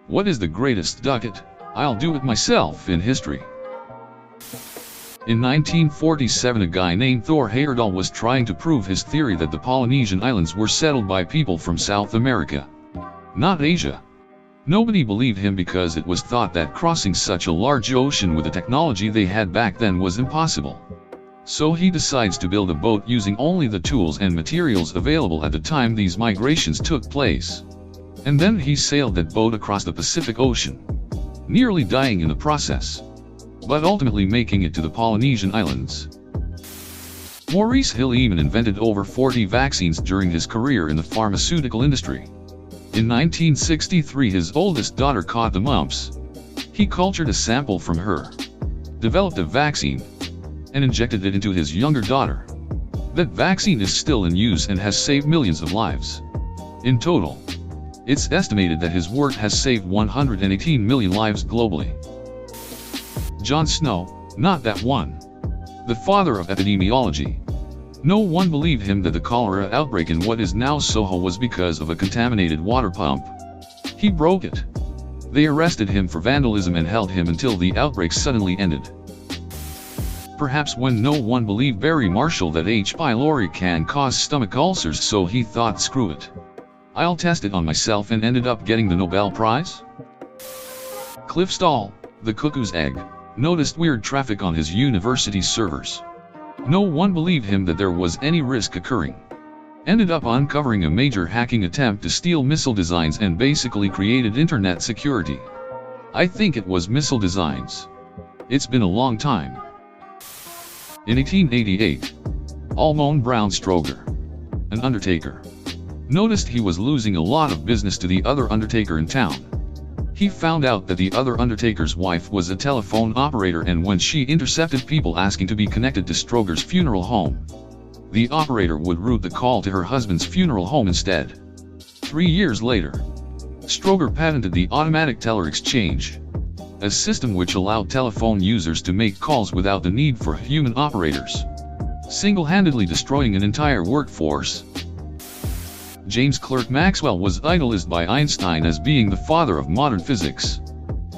What is the greatest ducat? I'll do it myself in history. In 1947, a guy named Thor Heyerdahl was trying to prove his theory that the Polynesian islands were settled by people from South America, not Asia. Nobody believed him because it was thought that crossing such a large ocean with the technology they had back then was impossible. So he decides to build a boat using only the tools and materials available at the time these migrations took place. And then he sailed that boat across the Pacific Ocean, nearly dying in the process, but ultimately making it to the Polynesian islands. Maurice Hill even invented over 40 vaccines during his career in the pharmaceutical industry. In 1963, his oldest daughter caught the mumps. He cultured a sample from her, developed a vaccine, and injected it into his younger daughter. That vaccine is still in use and has saved millions of lives. In total, it's estimated that his work has saved 118 million lives globally. John Snow, not that one. The father of epidemiology. No one believed him that the cholera outbreak in what is now Soho was because of a contaminated water pump. He broke it. They arrested him for vandalism and held him until the outbreak suddenly ended. Perhaps when no one believed Barry Marshall that H. pylori can cause stomach ulcers, so he thought, screw it, I'll test it on myself, and ended up getting the Nobel Prize? Cliff Stahl, the cuckoo's egg, noticed weird traffic on his university's servers. No one believed him that there was any risk occurring. Ended up uncovering a major hacking attempt to steal missile designs and basically created internet security. I think it was missile designs. It's been a long time. In 1888, Almon Brown Stroger, an undertaker, noticed he was losing a lot of business to the other undertaker in town. He found out that the other undertaker's wife was a telephone operator, and when she intercepted people asking to be connected to Stroger's funeral home, the operator would route the call to her husband's funeral home instead. 3 years later, Stroger patented the automatic teller exchange, a system which allowed telephone users to make calls without the need for human operators, single-handedly destroying an entire workforce. James Clerk Maxwell was idolized by Einstein as being the father of modern physics.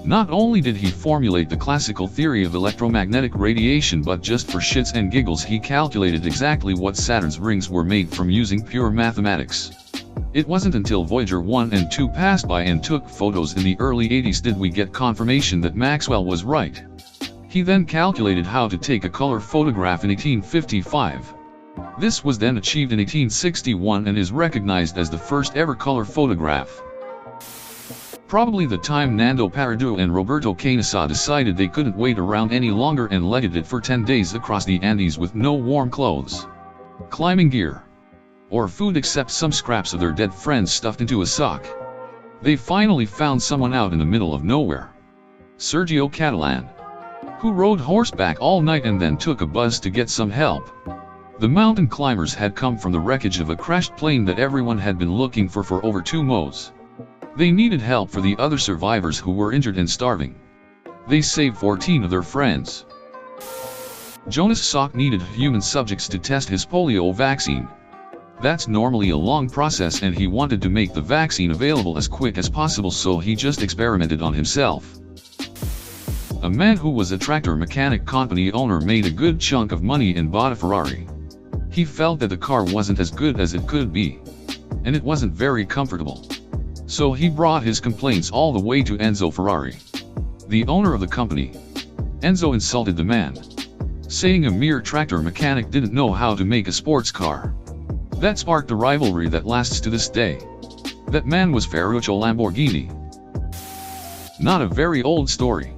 Not only did he formulate the classical theory of electromagnetic radiation, but just for shits and giggles he calculated exactly what Saturn's rings were made from using pure mathematics. It wasn't until Voyager 1 and 2 passed by and took photos in the early 80s did we get confirmation that Maxwell was right. He then calculated how to take a color photograph in 1855. This was then achieved in 1861 and is recognized as the first ever color photograph. Probably the time Nando Paradou and Roberto Canessa decided they couldn't wait around any longer and legged it for 10 days across the Andes with no warm clothes, climbing gear, or food except some scraps of their dead friends stuffed into a sock. They finally found someone out in the middle of nowhere, Sergio Catalan, who rode horseback all night and then took a bus to get some help. The mountain climbers had come from the wreckage of a crashed plane that everyone had been looking for over 2 months. They needed help for the other survivors who were injured and starving. They saved 14 of their friends. Jonas Salk needed human subjects to test his polio vaccine. That's normally a long process, and he wanted to make the vaccine available as quick as possible, so he just experimented on himself. A man who was a tractor mechanic company owner made a good chunk of money and bought a Ferrari. He felt that the car wasn't as good as it could be, and it wasn't very comfortable. So he brought his complaints all the way to Enzo Ferrari, the owner of the company. Enzo insulted the man, saying a mere tractor mechanic didn't know how to make a sports car. That sparked a rivalry that lasts to this day. That man was Ferruccio Lamborghini. Not a very old story.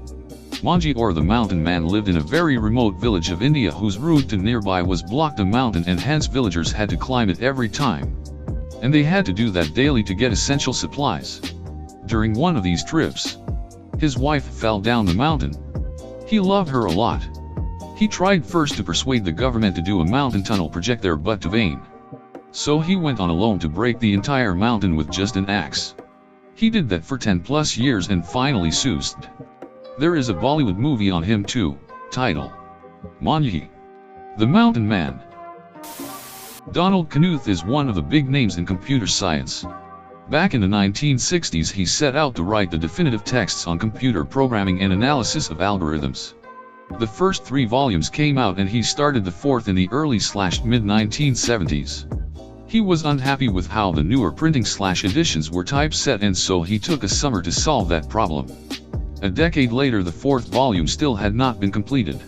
Manji, or the Mountain Man, lived in a very remote village of India whose route to nearby was blocked a mountain, and hence villagers had to climb it every time. And they had to do that daily to get essential supplies. During one of these trips, his wife fell down the mountain. He loved her a lot. He tried first to persuade the government to do a mountain tunnel project there, but to vain. So he went on alone to break the entire mountain with just an axe. He did that for 10+ years and finally soused. There is a Bollywood movie on him too, title Manji, the Mountain Man. Donald Knuth is one of the big names in computer science. Back in the 1960s, he set out to write the definitive texts on computer programming and analysis of algorithms. The first 3 volumes came out and he started the 4th in the early/mid 1970s. He was unhappy with how the newer printing/editions were typeset, and so he took a summer to solve that problem. A decade later, the 4th volume still had not been completed.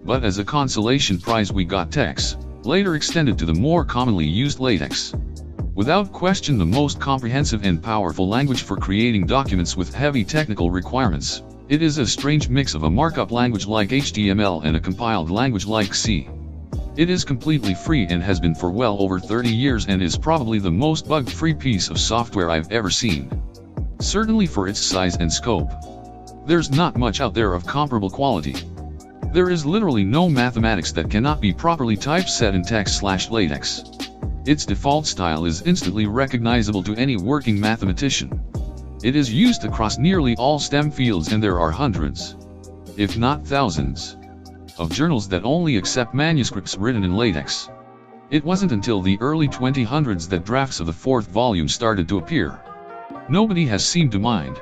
But as a consolation prize we got TeX, later extended to the more commonly used LaTeX. Without question the most comprehensive and powerful language for creating documents with heavy technical requirements, it is a strange mix of a markup language like HTML and a compiled language like C. It is completely free and has been for well over 30 years and is probably the most bug-free piece of software I've ever seen. Certainly for its size and scope. There's not much out there of comparable quality. There is literally no mathematics that cannot be properly typeset in TeX/LaTeX. Its default style is instantly recognizable to any working mathematician. It is used across nearly all STEM fields, and there are hundreds, if not thousands, of journals that only accept manuscripts written in LaTeX. It wasn't until the early 2000s that drafts of the 4th volume started to appear. Nobody has seemed to mind.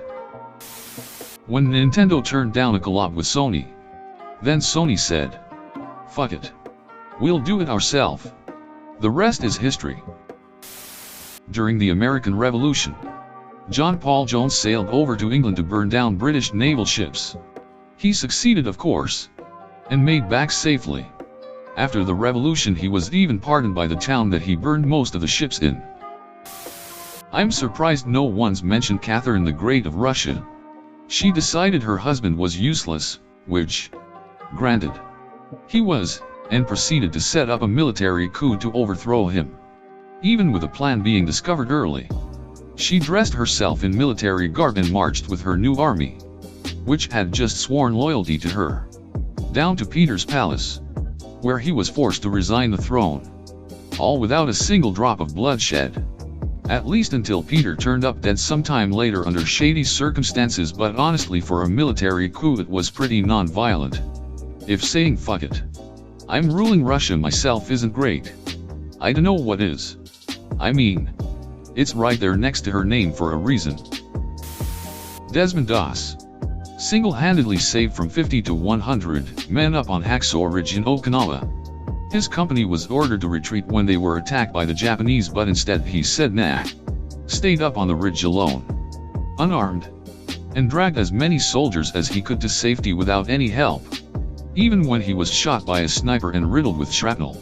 When Nintendo turned down a collab with Sony, then Sony said, "Fuck it. We'll do it ourselves." The rest is history. During the American Revolution, John Paul Jones sailed over to England to burn down British naval ships. He succeeded, of course, and made back safely. After the revolution, he was even pardoned by the town that he burned most of the ships in. I'm surprised no one's mentioned Catherine the Great of Russia. She decided her husband was useless, which, granted, he was, and proceeded to set up a military coup to overthrow him. Even with a plan being discovered early, she dressed herself in military garb and marched with her new army, which had just sworn loyalty to her, down to Peter's palace, where he was forced to resign the throne, all without a single drop of bloodshed. At least until Peter turned up dead sometime later under shady circumstances, but honestly for a military coup it was pretty non-violent. If saying "fuck it, I'm ruling Russia myself" isn't great, I don't know what is. I mean, it's right there next to her name for a reason. Desmond Doss single-handedly saved from 50 to 100 men up on Hacksaw Ridge in Okinawa. His company was ordered to retreat when they were attacked by the Japanese, but instead he said nah, stayed up on the ridge alone, unarmed, and dragged as many soldiers as he could to safety without any help. Even when he was shot by a sniper and riddled with shrapnel,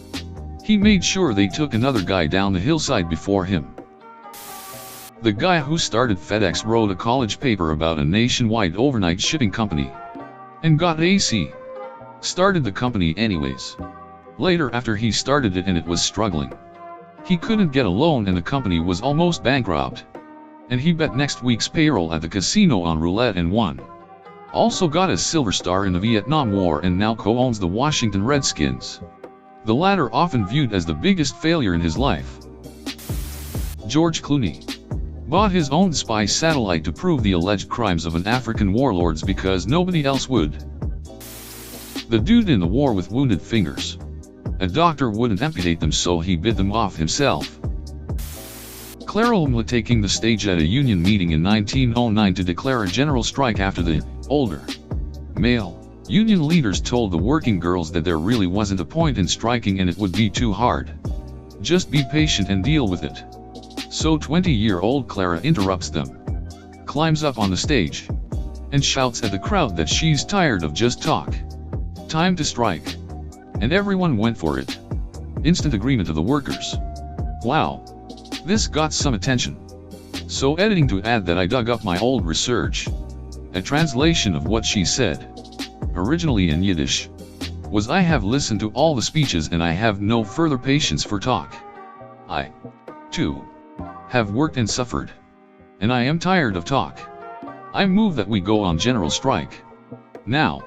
he made sure they took another guy down the hillside before him. The guy who started FedEx wrote a college paper about a nationwide overnight shipping company, and got AC. Started the company anyways. Later, after he started it and it was struggling, he couldn't get a loan and the company was almost bankrupt, and he bet next week's payroll at the casino on roulette and won. Also got a Silver Star in the Vietnam War and now co-owns the Washington Redskins. The latter often viewed as the biggest failure in his life. George Clooney bought his own spy satellite to prove the alleged crimes of an African warlords because nobody else would. The dude in the war with wounded fingers. A doctor wouldn't amputate them, so he bit them off himself. Clara Lumley taking the stage at a union meeting in 1909 to declare a general strike after the older male union leaders told the working girls that there really wasn't a point in striking and it would be too hard. Just be patient and deal with it. So 20-year-old Clara interrupts them, climbs up on the stage, and shouts at the crowd that she's tired of just talk. Time to strike. And everyone went for it. Instant agreement of the workers. Wow. This got some attention. So editing to add that I dug up my old research. A translation of what she said, originally in Yiddish, was "I have listened to all the speeches and I have no further patience for talk. I, too, have worked and suffered. And I am tired of talk. I move that we go on general strike. Now."